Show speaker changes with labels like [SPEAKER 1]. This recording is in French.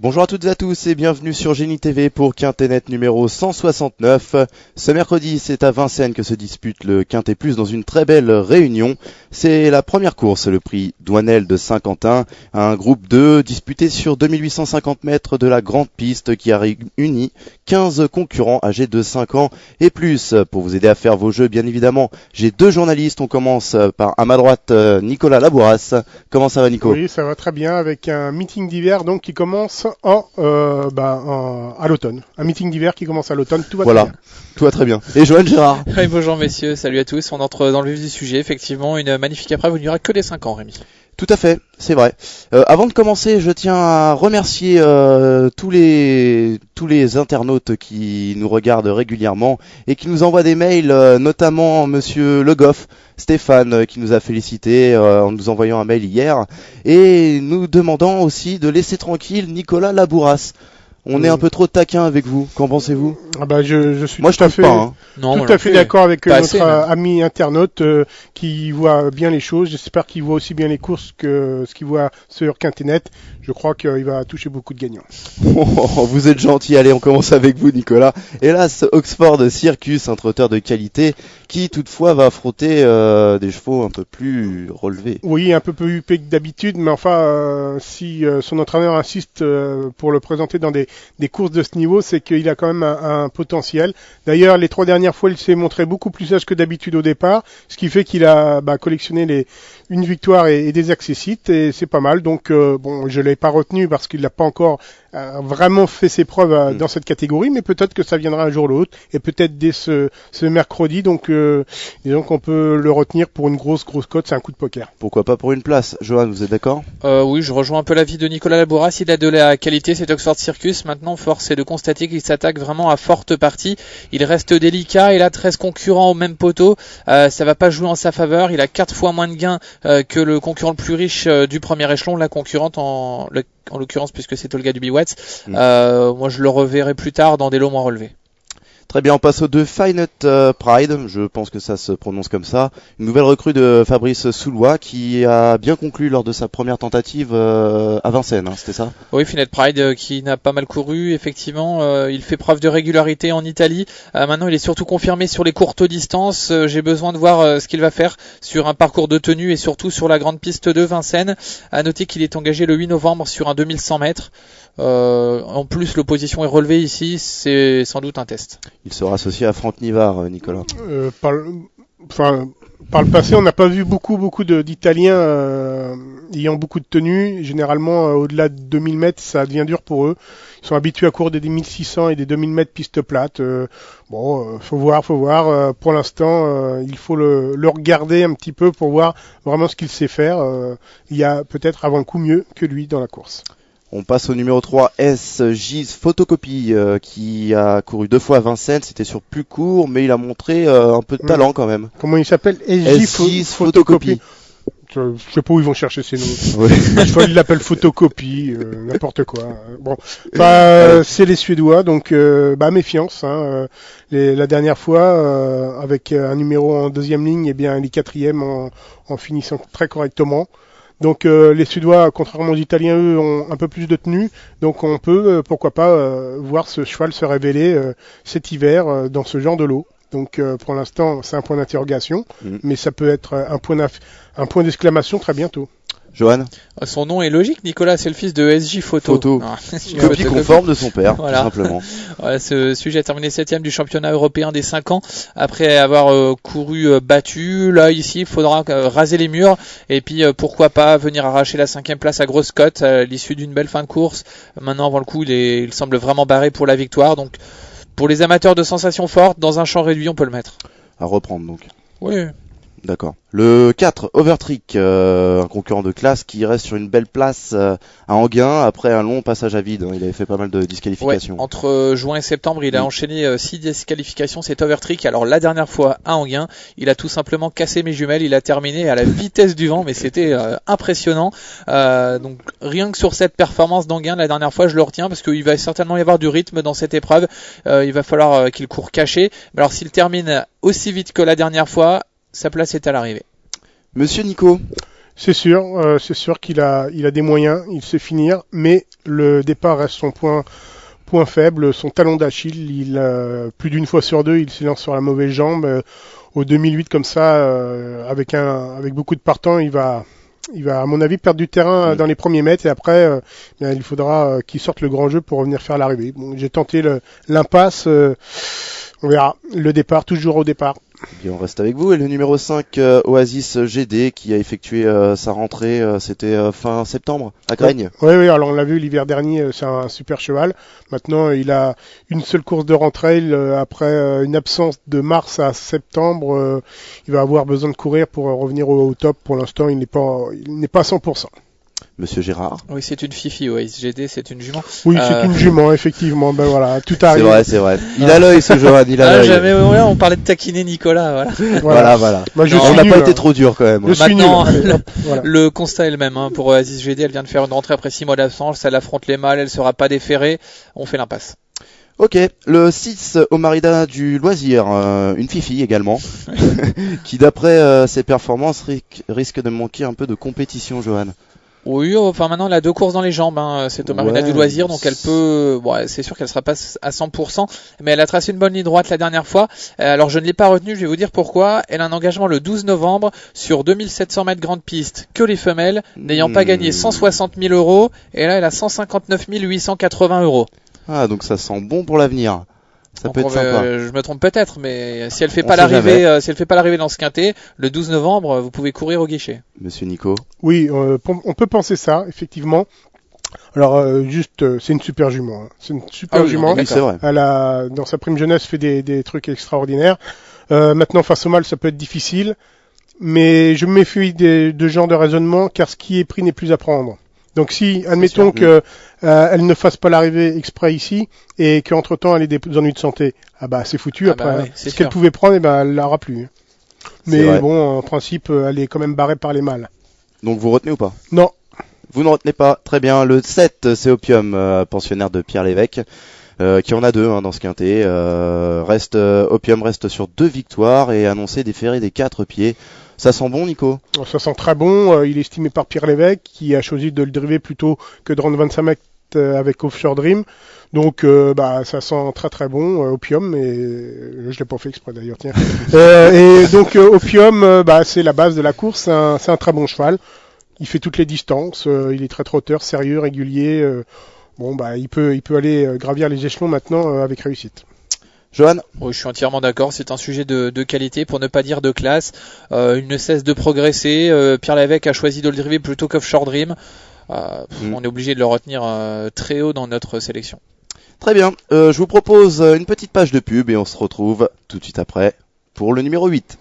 [SPEAKER 1] Bonjour à toutes et à tous et bienvenue sur Génie TV pour Quintet numéro 169. Ce mercredi, c'est à Vincennes que se dispute le Quintet Plus dans une très belle réunion. C'est la première course, le prix Douanel de Saint-Quentin, un groupe 2 disputé sur 2850 mètres de la grande piste qui a réuni 15 concurrents âgés de 5 ans et plus. Pour vous aider à faire vos jeux, bien évidemment, j'ai deux journalistes. On commence par, à ma droite, Nicolas Labouras. Comment ça va, Nico?
[SPEAKER 2] Oui, ça va très bien avec un meeting d'hiver donc qui commence à l'automne. Un meeting d'hiver qui commence à l'automne, tout va très bien.
[SPEAKER 1] Tout va très bien. Et Johan Gérard?
[SPEAKER 3] Oui, bonjour messieurs, salut à tous. On entre dans le vif du sujet. Effectivement, une magnifique épreuve où il n'y aura que des 5 ans, Rémi.
[SPEAKER 1] Tout à fait, c'est vrai. Avant de commencer, je tiens à remercier tous les internautes qui nous regardent régulièrement et qui nous envoient des mails, notamment Monsieur Le Goff, Stéphane, qui nous a félicité en nous envoyant un mail hier, et nous demandant aussi de laisser tranquille Nicolas Labouras. On est un peu trop taquin avec vous, qu'en pensez-vous?
[SPEAKER 2] Je suis
[SPEAKER 1] Moi,
[SPEAKER 2] tout à fait, tout à fait d'accord avec notre ami internaute qui voit bien les choses. J'espère qu'il voit aussi bien les courses que ce qu'il voit sur Quintet. Je crois qu'il va toucher beaucoup de gagnants.
[SPEAKER 1] Vous êtes gentil, allez, on commence avec vous, Nicolas. Hélas, Oxford Circus, un trotteur de qualité, qui toutefois va affronter des chevaux un peu plus relevés.
[SPEAKER 2] Oui, un peu plus huppés que d'habitude, mais enfin, si son entraîneur insiste pour le présenter dans des courses de ce niveau, c'est qu'il a quand même un potentiel. D'ailleurs, les 3 dernières fois, il s'est montré beaucoup plus sage que d'habitude au départ, ce qui fait qu'il a collectionné une victoire et des accessites, et c'est pas mal. Donc, je l'ai pas retenu parce qu'il n'a pas encore vraiment fait ses preuves dans cette catégorie, mais peut-être que ça viendra un jour ou l'autre, et peut-être dès ce mercredi. Donc, disons qu'on peut le retenir pour une grosse cote, c'est un coup de poker.
[SPEAKER 1] Pourquoi pas pour une place? Johan, vous êtes d'accord?
[SPEAKER 3] Oui, je rejoins un peu l'avis de Nicolas Labouras. Il a de la qualité, cet Oxford Circus. Maintenant, force est de constater qu'il s'attaque vraiment à forte partie. Il reste délicat, il a 13 concurrents au même poteau. Ça va pas jouer en sa faveur. Il a 4 fois moins de gains que le concurrent le plus riche du premier échelon, la concurrente en l'occurrence, puisque c'est Olga Dubiwatz. Moi, je le reverrai plus tard dans des lots moins relevés.
[SPEAKER 1] Très bien, on passe aux 2 Finite Pride, je pense que ça se prononce comme ça. Une nouvelle recrue de Fabrice Soulois qui a bien conclu lors de sa première tentative à Vincennes, c'était ça?
[SPEAKER 3] Oui, Finite Pride qui n'a pas mal couru, effectivement. Il fait preuve de régularité en Italie. Maintenant, il est surtout confirmé sur les courtes distances. J'ai besoin de voir ce qu'il va faire sur un parcours de tenue et surtout sur la grande piste de Vincennes. À noter qu'il est engagé le 8 novembre sur un 2100 mètres. En plus, l'opposition est relevée ici, c'est sans doute un test.
[SPEAKER 1] Il sera associé à Franck Nivard, Nicolas.
[SPEAKER 2] Par le passé, on n'a pas vu beaucoup d'Italiens ayant beaucoup de tenues. Généralement, au-delà de 2000 mètres, ça devient dur pour eux. Ils sont habitués à courir des 1600 et des 2000 mètres piste plate. Faut voir. Pour l'instant, il faut le regarder un petit peu pour voir vraiment ce qu'il sait faire. Il y a peut-être avant le coup mieux que lui dans la course.
[SPEAKER 1] On passe au numéro 3, SJ Photocopie, qui a couru 2 fois à Vincennes. C'était sur plus court, mais il a montré un peu de talent quand même.
[SPEAKER 2] Comment il s'appelle? SJ Photocopie. Je sais pas où ils vont chercher ces noms. Oui. Ils l'appellent Photocopie, n'importe quoi. C'est les Suédois, donc méfiance. La dernière fois, avec un numéro en 2e ligne, il est 4e en finissant très correctement. Donc les Suédois, contrairement aux Italiens, eux, ont un peu plus de tenue. Donc on peut, pourquoi pas, voir ce cheval se révéler cet hiver dans ce genre de lot. Donc pour l'instant, c'est un point d'interrogation, mais ça peut être un point d'exclamation très bientôt.
[SPEAKER 1] Johan?
[SPEAKER 3] Son nom est logique, Nicolas, c'est le fils de SJ Photo.
[SPEAKER 1] Copie conforme de son père, voilà. Tout simplement.
[SPEAKER 3] Voilà, ce sujet a terminé 7e du championnat européen des 5 ans, après avoir couru battu. Là, ici, il faudra raser les murs, et puis pourquoi pas venir arracher la 5e place à grosse cote à l'issue d'une belle fin de course. Maintenant, avant le coup, il semble vraiment barré pour la victoire, donc pour les amateurs de sensations fortes, dans un champ réduit, on peut le mettre.
[SPEAKER 1] À reprendre, donc.
[SPEAKER 3] Oui.
[SPEAKER 1] D'accord. Le 4, Overtrick, un concurrent de classe qui reste sur une belle place à Enghien après un long passage à vide. Il avait fait pas mal de disqualifications.
[SPEAKER 3] Ouais, entre juin et septembre, il a enchaîné 6 disqualifications, c'est Overtrick. Alors la dernière fois à Enghien, il a tout simplement cassé mes jumelles, il a terminé à la vitesse du vent, mais c'était impressionnant. Donc rien que sur cette performance d'Enghien, la dernière fois, je le retiens parce qu'il va certainement y avoir du rythme dans cette épreuve. Il va falloir qu'il court caché. Mais alors s'il termine aussi vite que la dernière fois, sa place est à l'arrivée.
[SPEAKER 1] Monsieur Nico?
[SPEAKER 2] C'est sûr qu'il a des moyens, il sait finir, mais le départ reste son point faible, son talon d'Achille. Plus d'une fois sur deux, il se lance sur la mauvaise jambe. Au 2008 comme ça, avec beaucoup de partants, il va à mon avis perdre du terrain dans les premiers mètres et après il faudra qu'il sorte le grand jeu pour revenir faire l'arrivée. Bon, j'ai tenté l'impasse, on verra. Le départ, toujours au départ.
[SPEAKER 1] Et on reste avec vous et le numéro 5 Oasis GD qui a effectué sa rentrée, c'était fin septembre à Graigne.
[SPEAKER 2] Oui, alors on l'a vu l'hiver dernier, c'est un super cheval. Maintenant, il a une seule course de rentrée après une absence de mars à septembre. Il va avoir besoin de courir pour revenir au top. Pour l'instant, il n'est pas à 100%.
[SPEAKER 1] Monsieur Gérard.
[SPEAKER 3] Oui, c'est une fifi, ouais. GD, c'est une jument.
[SPEAKER 2] Oui, c'est une jument, effectivement. Ben voilà, tout arrive.
[SPEAKER 1] C'est vrai. Il a l'œil, ce Johan, il a l'œil.
[SPEAKER 3] Jamais, on parlait de taquiner Nicolas, voilà.
[SPEAKER 1] Voilà.
[SPEAKER 2] Moi,
[SPEAKER 1] on n'a pas été trop dur quand même.
[SPEAKER 3] Maintenant, le constat est le même, pour Oasis GD. Elle vient de faire une rentrée après 6 mois d'absence. Elle affronte les mâles, elle sera pas déférée. On fait l'impasse.
[SPEAKER 1] Ok, le 6 Omarida du loisir, une fifi également, qui d'après ses performances risque de manquer un peu de compétition, Johan.
[SPEAKER 3] Oui, enfin maintenant elle a 2 courses dans les jambes, c'est Omarida du loisir, donc elle peut, c'est sûr qu'elle sera pas à 100%, mais elle a tracé une bonne ligne droite la dernière fois. Alors je ne l'ai pas retenue, je vais vous dire pourquoi. Elle a un engagement le 12 novembre sur 2700 mètres grande piste, que les femelles, n'ayant pas gagné 160 000 euros, et là elle a 159 880 euros.
[SPEAKER 1] Ah, donc ça sent bon pour l'avenir. Ça peut être sympa.
[SPEAKER 3] Je me trompe peut-être, mais si elle fait pas l'arrivée dans ce quintet, le 12 novembre, vous pouvez courir au guichet.
[SPEAKER 1] Monsieur Nico.
[SPEAKER 2] Oui, on peut penser ça, effectivement. Alors c'est une super jument. C'est une super jument.
[SPEAKER 1] Oui, c'est vrai.
[SPEAKER 2] Elle a, dans sa prime jeunesse, fait des trucs extraordinaires. Maintenant, face au mâle, ça peut être difficile, mais je me méfie de ce genre de raisonnement, car ce qui est pris n'est plus à prendre. Donc si, admettons que elle ne fasse pas l'arrivée exprès ici et qu'entre temps elle ait des ennuis de santé, c'est foutu. Après, ce qu'elle pouvait prendre, elle l'aura plus. Mais bon, en principe, elle est quand même barrée par les mâles.
[SPEAKER 1] Donc vous retenez ou pas?
[SPEAKER 2] Non.
[SPEAKER 1] Vous ne retenez pas. Très bien. Le 7, c'est Opium, pensionnaire de Pierre Lévesque, qui en a 2 dans ce quintet. Opium reste sur 2 victoires et annoncé déféré des 4 pieds. Ça sent bon, Nico?
[SPEAKER 2] Ça sent très bon. Il est estimé par Pierre Lévesque, qui a choisi de le driver plutôt que de rendre 25 mètres avec Offshore Dream. Donc, ça sent très très bon, Opium. Et je l'ai pas fait exprès d'ailleurs, tiens. Et donc, Opium, c'est la base de la course. C'est un très bon cheval. Il fait toutes les distances. Il est très trotteur, sérieux, régulier. Il peut aller gravir les échelons maintenant avec réussite.
[SPEAKER 1] Johan?
[SPEAKER 3] Oui, je suis entièrement d'accord, c'est un sujet de qualité, pour ne pas dire de classe. Il ne cesse de progresser. Pierre Lévesque a choisi de le driver plutôt qu'Offshore Dream. On est obligé de le retenir très haut dans notre sélection.
[SPEAKER 1] Très bien, je vous propose une petite page de pub et on se retrouve tout de suite après pour le numéro 8.